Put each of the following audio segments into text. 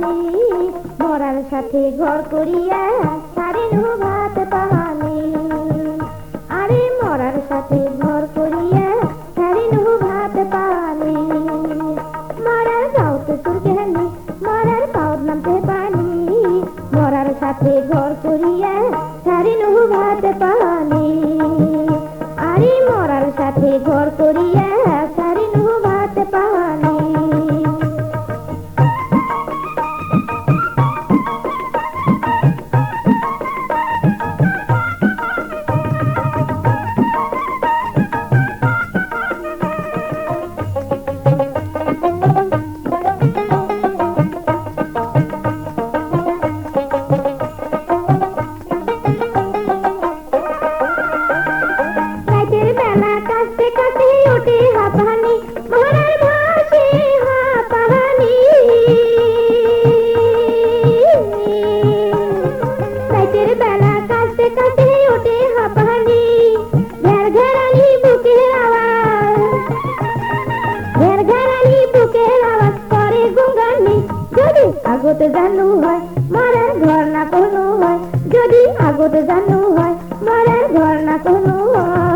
পানি, মরার সাথে ঘর করিয়া সারি নুহু ভাত পানি। আরে মরার সাথে ঘর করিয়া সারি নুহু ভাত পানি। মরার গাও তো তোর কেহানি, মরার পাওর নামতে পানি, মরার সাথে ঘর করিয়া সারি নুহু ভাত পানি। আরে মরার সাথে ঘর করিয়া সারি নুহু ভাত পানি। আগত জানু হয় মরার ঘর না কোনো হয়, যদি আগত জানু হয় মরার ঘর না কোনো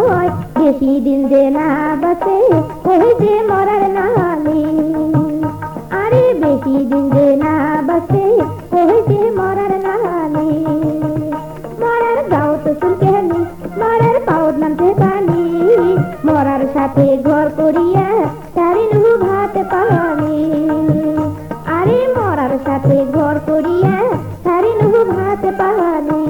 হয়। বেশি দিন যে না বাঁচে ওই যে মরার নামে। আরে বেশি দিন যে না বাঁচে ওই যে মরার নামে। মরার গাও তো চুলকেনি, মরার পাওর নামতে পানি, মরার সাথে ঘর করিয়া সারি নুহু ভাত পানি। আরে মরার সাথে ঘর করিয়া সারি নুহু ভাত পানি।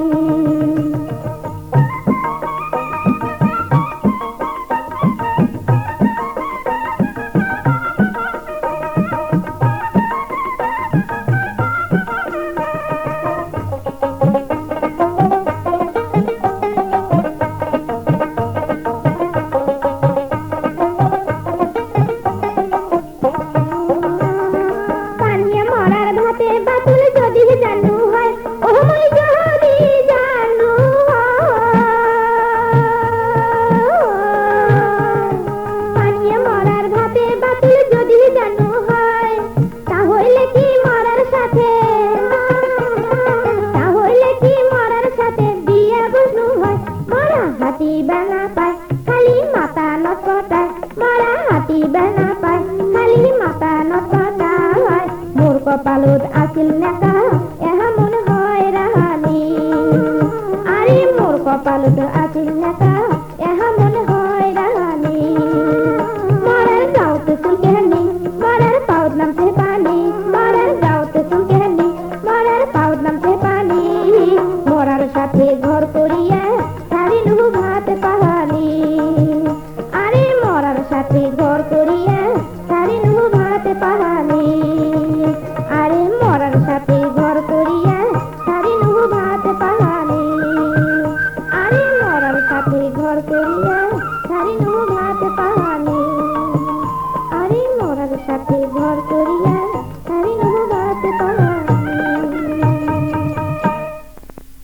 কপালত আছিল নেকা এহা মন হয় রাহানি। আরে মোর কপালত আছিল নেকা এহা মন হয় রাহানি। মরার গাও তো চুলকেনি, মরার পাউত নামতে পানি, মরার গাও তো চুলকেনি, মরার পাউত নামতে পানি। মরার সাথে ঘর করিয়া সারি নুহু ভাত পানি। আরে মরার সাথে ঘর করিয়া সারি নুহু ভাত পানি। আরে মরার সাথে ঘর করিয়া সারি নুহু ভাত পানি। আরে মরার সাথে ঘর করিয়া সারি নুহু ভাত পানি। আরে মরার সাথে ঘর করিয়া সারি নুহু ভাত পানি।